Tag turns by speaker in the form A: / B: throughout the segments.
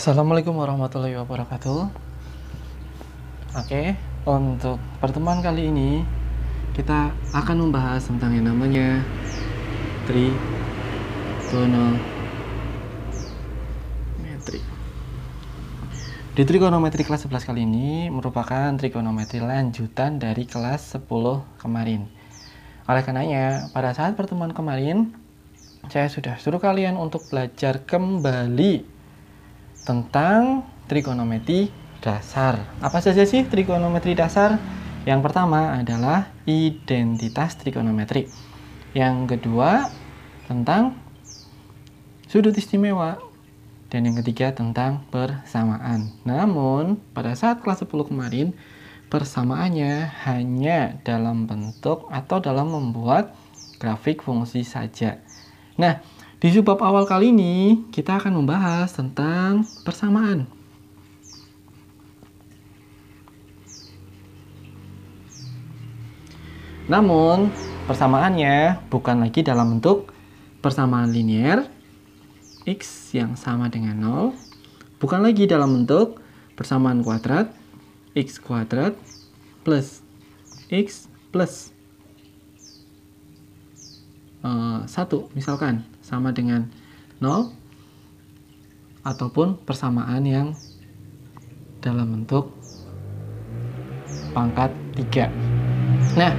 A: Assalamualaikum warahmatullahi wabarakatuh. Oke, untuk pertemuan kali ini kita akan membahas tentang yang namanya trigonometri. Di trigonometri kelas 11 kali ini merupakan trigonometri lanjutan dari kelas 10 kemarin. Oleh karenanya, pada saat pertemuan kemarin saya sudah suruh kalian untuk belajar kembali tentang trigonometri dasar. Apa saja sih trigonometri dasar? Yang pertama adalah identitas trigonometri. Yang kedua tentang sudut istimewa. Dan yang ketiga tentang persamaan. Namun pada saat kelas 10 kemarin persamaannya hanya dalam bentuk atau dalam membuat grafik fungsi saja. Nah, di subbab awal kali ini, kita akan membahas tentang persamaan. Namun, persamaannya bukan lagi dalam bentuk persamaan linear, X yang sama dengan 0, bukan lagi dalam bentuk persamaan kuadrat, X kuadrat plus X plus 1, misalkan sama dengan 0, ataupun persamaan yang dalam bentuk pangkat 3. Nah,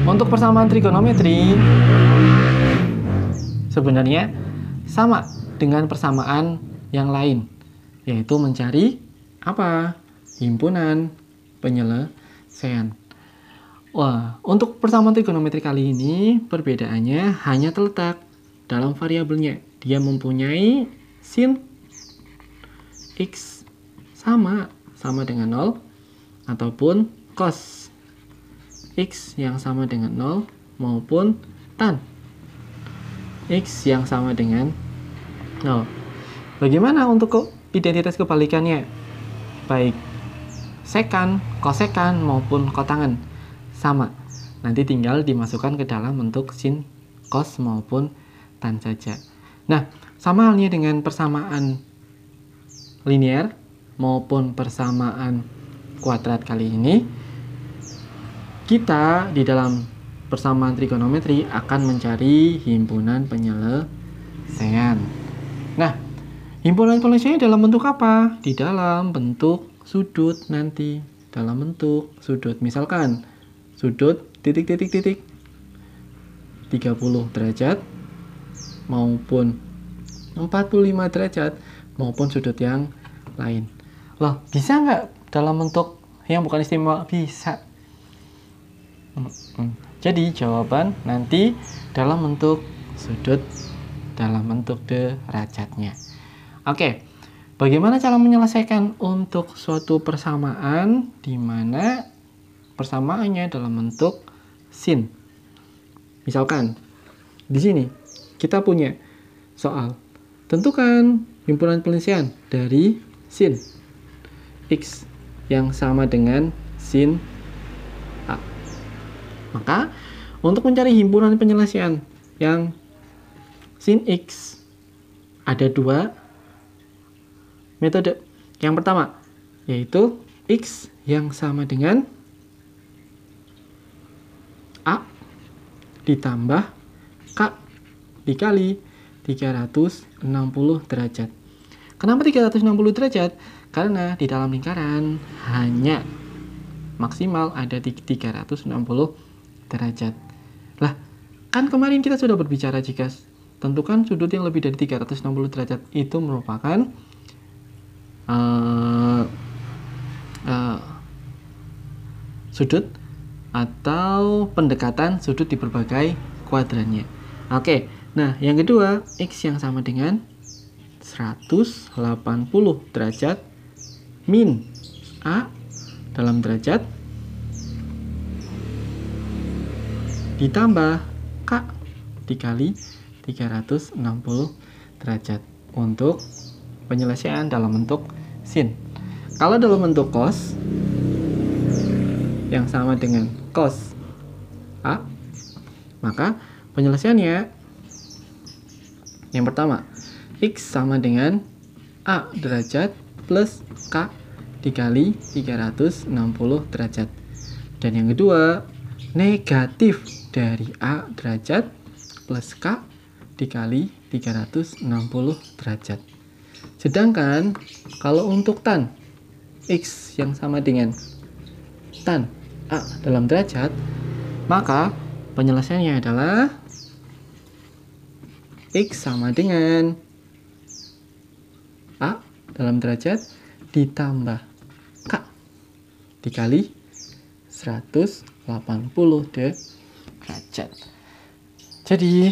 A: untuk persamaan trigonometri sebenarnya sama dengan persamaan yang lain, yaitu mencari apa? Himpunan penyelesaian. Wah, untuk persamaan trigonometri kali ini perbedaannya hanya terletak dalam variabelnya. Dia mempunyai sin X sama dengan 0 ataupun cos X yang sama dengan 0 maupun tan X yang sama dengan 0. Bagaimana untuk identitas kebalikannya? Baik sekan, kosekan maupun kotangen sama. Nanti tinggal dimasukkan ke dalam bentuk sin, cos maupun tan saja. Nah, sama halnya dengan persamaan linear maupun persamaan kuadrat kali ini, kita di dalam persamaan trigonometri akan mencari himpunan penyelesaian. Nah, himpunan penyelesaian dalam bentuk apa? Di dalam bentuk sudut nanti. Dalam bentuk sudut. Misalkan sudut titik 30 derajat maupun 45 derajat maupun sudut yang lain. Loh, bisa nggak dalam bentuk yang bukan istimewa? Bisa. Jadi jawaban nanti dalam bentuk sudut, dalam bentuk derajatnya. Oke, bagaimana cara menyelesaikan untuk suatu persamaan di mana persamaannya dalam bentuk sin? Misalkan di sini kita punya soal tentukan himpunan penyelesaian dari sin X yang sama dengan sin A. Maka untuk mencari himpunan penyelesaian yang sin X ada dua metode. Yang pertama yaitu X yang sama dengan A ditambah K dikali 360 derajat. Kenapa 360 derajat? Karena di dalam lingkaran hanya maksimal ada di 360 derajat. Lah, kan kemarin kita sudah berbicara jika tentukan sudut yang lebih dari 360 derajat itu merupakan sudut atau pendekatan sudut di berbagai kuadrannya. Oke, nah yang kedua X yang sama dengan 180 derajat min A dalam derajat ditambah K dikali 360 derajat untuk penyelesaian dalam bentuk sin. Kalau dalam bentuk cos yang sama dengan cos A, maka penyelesaiannya yang pertama X sama dengan A derajat plus K dikali 360 derajat. Dan yang kedua, negatif dari A derajat plus K dikali 360 derajat. Sedangkan kalau untuk tan X yang sama dengan tan A dalam derajat, maka penyelesaiannya adalah X sama dengan A dalam derajat ditambah K dikali 180 derajat. Jadi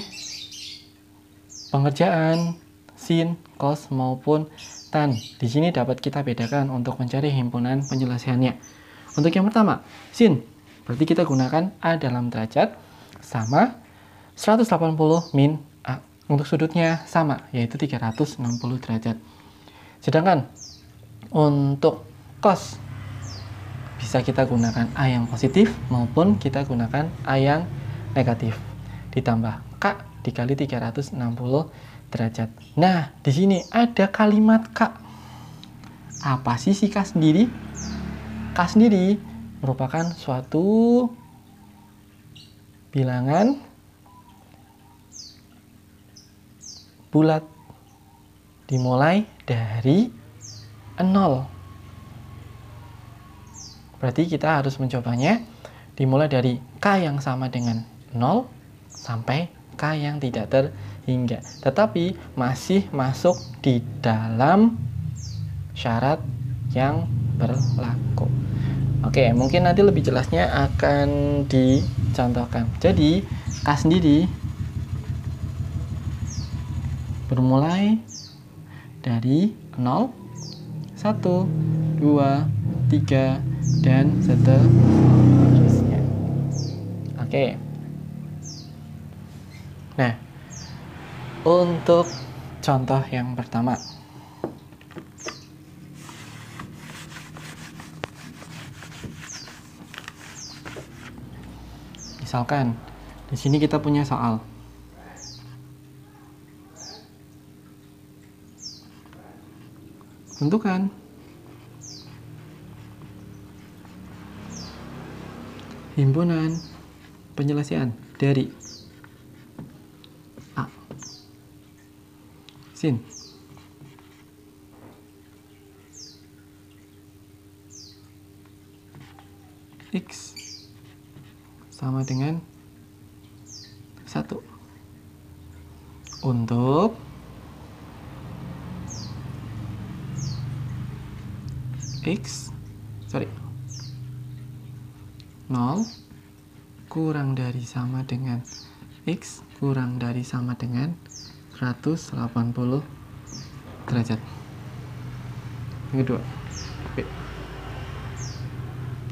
A: pengerjaan sin, cos maupun tan di sini dapat kita bedakan untuk mencari himpunan penyelesaiannya. Untuk yang pertama, sin, berarti kita gunakan A dalam derajat sama 180 min A. Untuk sudutnya sama, yaitu 360 derajat. Sedangkan untuk cos bisa kita gunakan A yang positif maupun kita gunakan A yang negatif. Ditambah K dikali 360 derajat. Nah, di sini ada kalimat K. Apa sih si K sendiri? K sendiri merupakan suatu bilangan bulat dimulai dari 0. Berarti kita harus mencobanya dimulai dari K yang sama dengan 0 sampai K yang tidak terhingga. Tetapi masih masuk di dalam syarat yang berlaku. Oke, mungkin nanti lebih jelasnya akan dicontohkan. Jadi, K sendiri bermulai dari 0, 1, 2, 3, dan seterusnya. Oke. Nah, untuk contoh yang pertama, misalkan di sini kita punya soal. Tentukan himpunan penyelesaian dari A sin X sama dengan 1 untuk X 0 kurang dari sama dengan X kurang dari sama dengan 180 derajat. Yang kedua, B.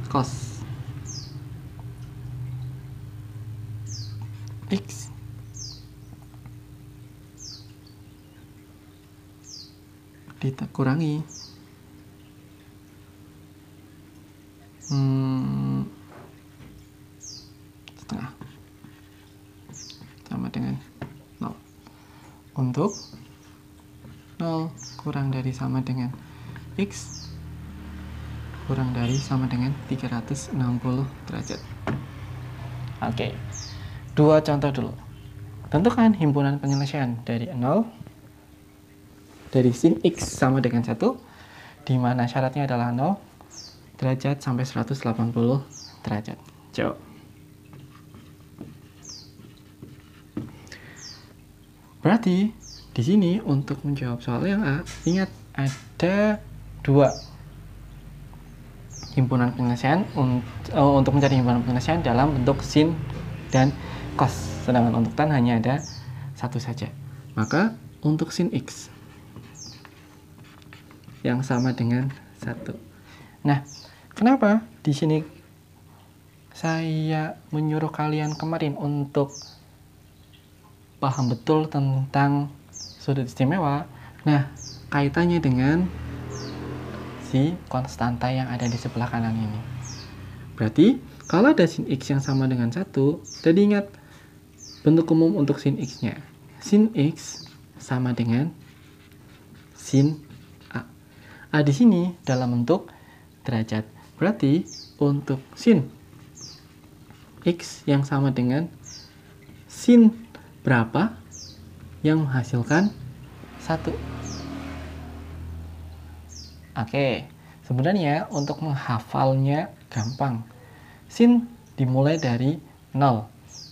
A: Cos X dikurangi setengah sama dengan 0 untuk 0 kurang dari sama dengan X kurang dari sama dengan 360 derajat. Oke, dua contoh dulu. Tentukan himpunan penyelesaian dari 0 dari sin X sama dengan 1 di mana syaratnya adalah 0 derajat sampai 180 derajat. Coba. Berarti di sini untuk menjawab soal yang A, ingat ada dua himpunan penyelesaian untuk mencari himpunan penyelesaian dalam bentuk sin dan cos. Sedangkan untuk tan hanya ada satu saja. Maka untuk sin X yang sama dengan 1. Nah, kenapa di sini saya menyuruh kalian kemarin untuk paham betul tentang sudut istimewa? Nah, kaitannya dengan si konstanta yang ada di sebelah kanan ini. Berarti, kalau ada sin X yang sama dengan 1, tadi ingat bentuk umum untuk sin X-nya. Sin X sama dengan sin A. A di sini dalam bentuk derajat. Berarti untuk sin X yang sama dengan sin berapa yang menghasilkan 1. Oke, sebenarnya untuk menghafalnya gampang. Sin dimulai dari 0,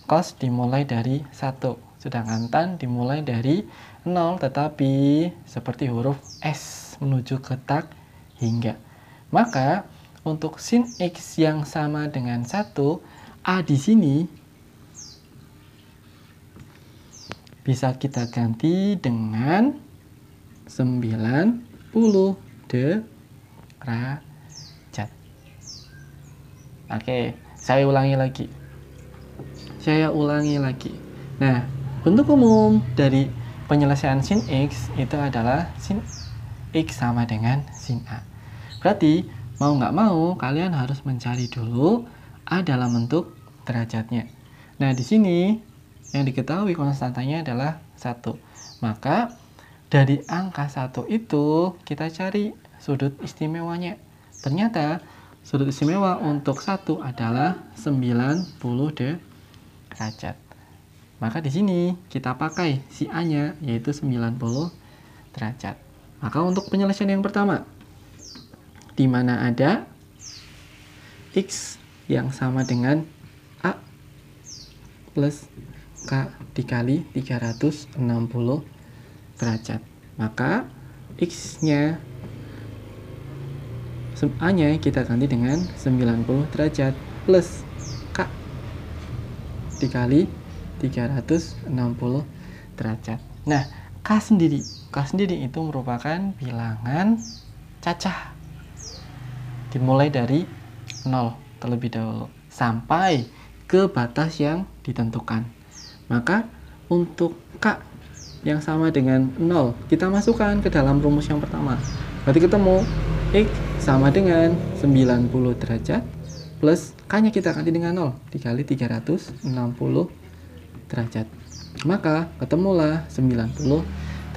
A: cos dimulai dari 1, sedangkan tan dimulai dari 0, tetapi seperti huruf S menuju ke tak hingga. Maka untuk sin X yang sama dengan 1, A di sini bisa kita ganti dengan 90 derajat. Oke, saya ulangi lagi. Nah, bentuk umum dari penyelesaian sin X itu adalah sin X sama dengan sin A. Berarti, mau nggak mau, kalian harus mencari dulu A dalam bentuk derajatnya. Nah, di sini yang diketahui konstantanya adalah 1. Maka, dari angka 1 itu, kita cari sudut istimewanya. Ternyata, sudut istimewa untuk 1 adalah 90 derajat. Maka di sini kita pakai si A-nya, yaitu 90 derajat. Maka untuk penyelesaian yang pertama, di mana ada X yang sama dengan A plus K dikali 360 derajat. Maka X-nya, A-nya kita ganti dengan 90 derajat plus K dikali 360 derajat. Nah, K sendiri itu merupakan bilangan cacah. Dimulai dari 0 terlebih dahulu sampai ke batas yang ditentukan. Maka untuk K yang sama dengan 0 kita masukkan ke dalam rumus yang pertama. Berarti ketemu X sama dengan 90 derajat plus K-nya kita ganti dengan 0 dikali 360 derajat. Maka ketemulah 90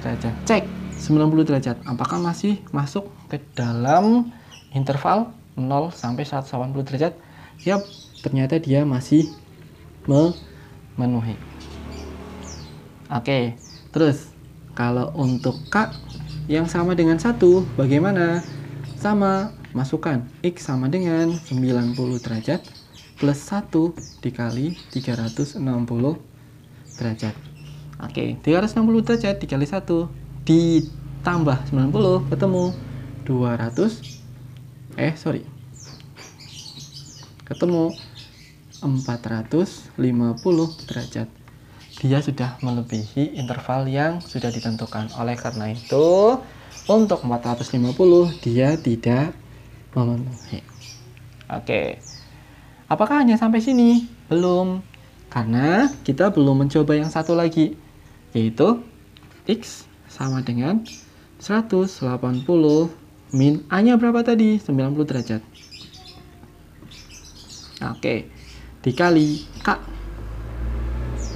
A: derajat. Cek 90 derajat apakah masih masuk ke dalam interval 0 sampai 180 derajat? Yap, ternyata dia masih memenuhi. Oke, terus kalau untuk K yang sama dengan 1 bagaimana? Sama, masukkan X sama dengan 90 derajat plus 1 dikali 360 derajat. Oke, 360 derajat dikali 1 ditambah 90 ketemu 450 derajat. Dia sudah melebihi interval yang sudah ditentukan. Oleh karena itu, untuk 450 dia tidak memenuhi. Oke. Apakah hanya sampai sini? Belum. Karena kita belum mencoba yang satu lagi, yaitu X sama dengan 180 min A-nya berapa tadi? 90 derajat. Oke. Dikali K.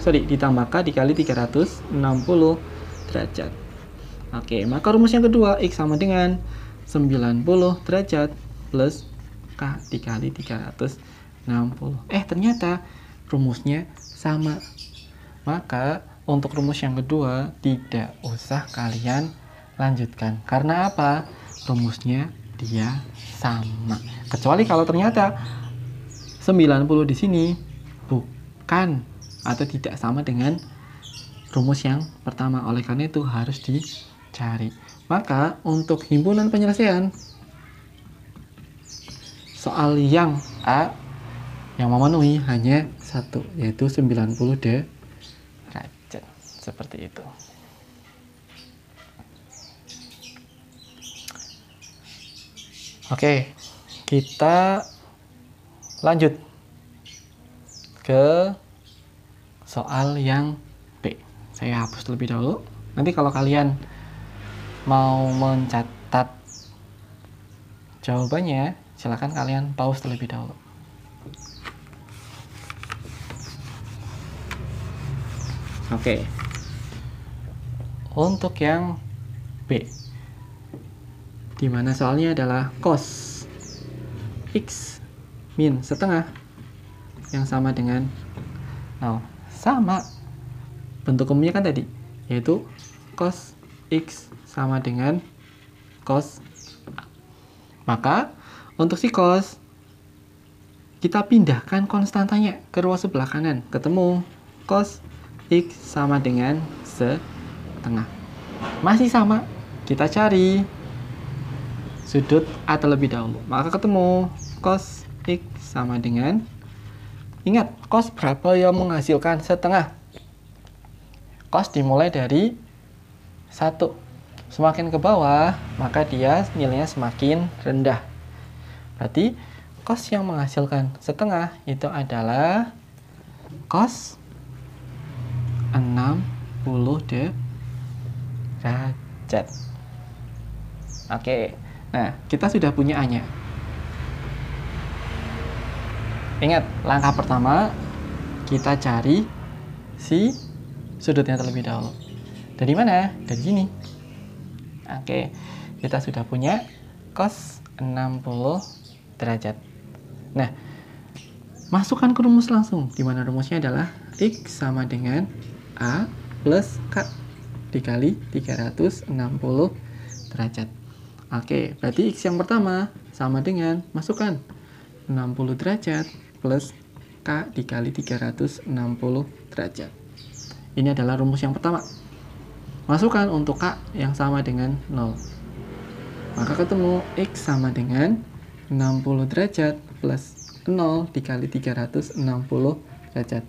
A: Ditambah K dikali 360 derajat. Oke, maka rumus yang kedua X sama dengan 90 derajat plus K dikali 360. Ternyata rumusnya sama. Maka untuk rumus yang kedua tidak usah kalian lanjutkan. Karena apa? Rumusnya dia sama. Kecuali kalau ternyata 90 di sini bukan atau tidak sama dengan rumus yang pertama. Oleh karena itu harus dicari. Maka untuk himpunan penyelesaian soal yang A yang memenuhi hanya satu, yaitu 90 derajat. Seperti itu. Oke, kita lanjut ke soal yang B. Saya hapus terlebih dahulu. Nanti kalau kalian mau mencatat jawabannya, silakan kalian pause terlebih dahulu. Oke. Untuk yang B. di mana soalnya adalah cos X min setengah yang sama dengan 0. Sama bentuk umumnya kan tadi, yaitu cos X sama dengan cos A. Maka untuk si cos kita pindahkan konstantanya ke ruang sebelah kanan, ketemu cos X sama dengan setengah. Masih sama, kita cari sudut A terlebih dahulu. Maka ketemu cos X sama dengan, ingat, cos berapa yang menghasilkan setengah? Cos dimulai dari 1. Semakin ke bawah, maka dia nilainya semakin rendah. Berarti cos yang menghasilkan setengah itu adalah cos 60 derajat. Oke, nah kita sudah punya A-nya. Ingat, langkah pertama kita cari si sudutnya terlebih dahulu. Dari mana? Dari sini. Oke, kita sudah punya cos 60 derajat. Nah, masukkan ke rumus langsung, di mana rumusnya adalah X sama dengan A plus K dikali 360 derajat. Oke, berarti X yang pertama sama dengan, masukkan 60 derajat plus K dikali 360 derajat. Ini adalah rumus yang pertama. Masukkan untuk K yang sama dengan 0. Maka ketemu X sama dengan 60 derajat plus 0 dikali 360 derajat.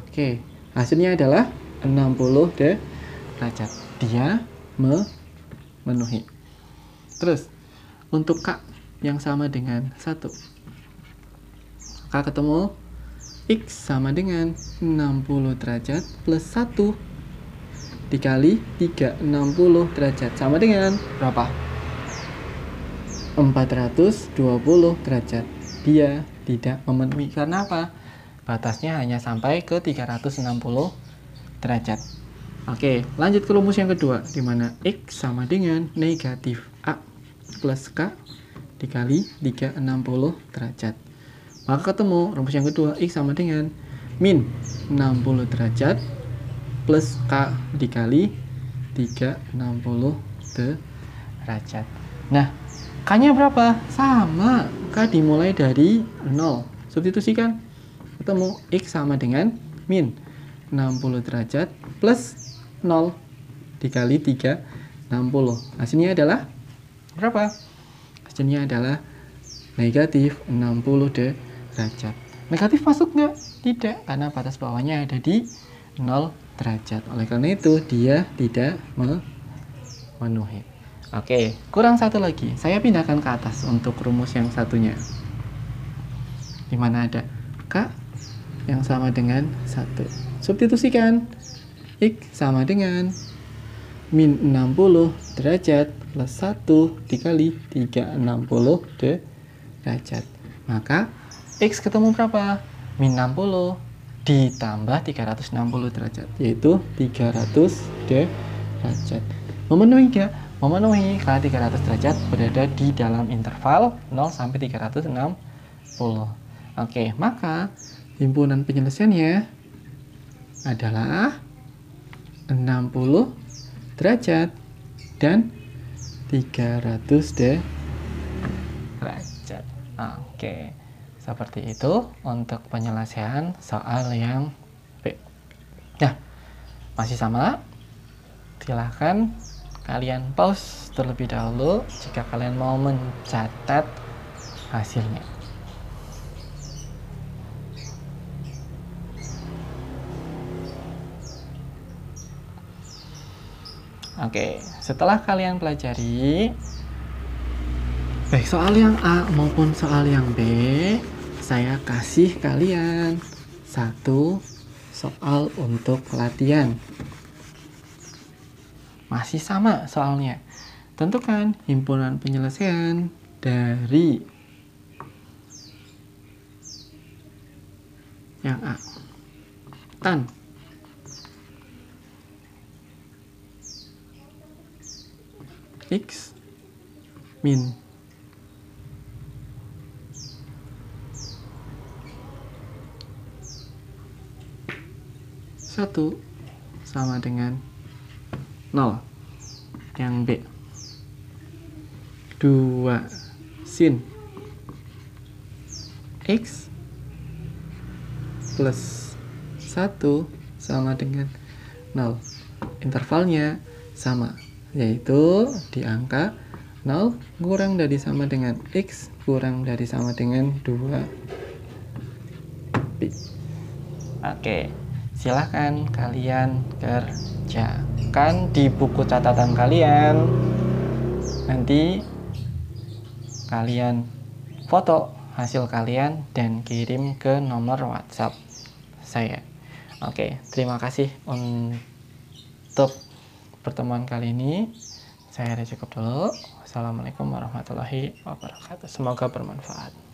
A: Oke, hasilnya adalah 60 derajat. Dia memenuhi. Terus, untuk K yang sama dengan 1. Maka ketemu X sama dengan 60 derajat plus 1 dikali 360 derajat. Sama dengan berapa? 420 derajat. Dia tidak memenuhi. Karena apa? Batasnya hanya sampai ke 360 derajat. Oke, lanjut ke rumus yang kedua, di mana X sama dengan negatif A plus K dikali 360 derajat. Maka ketemu rumus yang kedua, X sama dengan min 60 derajat plus K dikali 360 derajat. Nah, K-nya berapa? Sama, K dimulai dari 0. Substitusikan, ketemu X sama dengan min 60 derajat plus 0 dikali 360. Hasilnya adalah berapa? Hasilnya adalah negatif 60 derajat. Negatif masuk nggak? Tidak, karena batas bawahnya ada di 0 derajat. Oleh karena itu, dia tidak memenuhi. Oke, kurang satu lagi. Saya pindahkan ke atas untuk rumus yang satunya. Di mana ada K yang sama dengan 1. Substitusikan. X sama dengan min 60 derajat plus 1 dikali 360 derajat. Maka X ketemu berapa? Min 60 ditambah 360 derajat, yaitu 300 derajat. Memenuhi nggak? Memenuhi, karena 300 derajat berada di dalam interval 0 sampai 360. Oke, maka himpunan penyelesaiannya adalah 60 derajat dan 300 derajat. Oke, seperti itu untuk penyelesaian soal yang B. Nah, masih sama? Silahkan kalian pause terlebih dahulu jika kalian mau mencatat hasilnya. Oke, setelah kalian pelajari baik soal yang A maupun soal yang B, saya kasih kalian satu soal untuk pelatihan. Masih sama soalnya. Tentukan himpunan penyelesaian dari yang A. Tan. X min 1 sama dengan 0. Yang B 2 sin X plus 1 sama dengan 0. Intervalnya sama, yaitu di angka 0 kurang dari sama dengan X kurang dari sama dengan 2 pi. Oke, silahkan kalian kerjakan di buku catatan kalian. Nanti kalian foto hasil kalian dan kirim ke nomor WhatsApp saya. Oke, terima kasih untuk pertemuan kali ini. Saya cukup dulu. Wassalamualaikum warahmatullahi wabarakatuh. Semoga bermanfaat.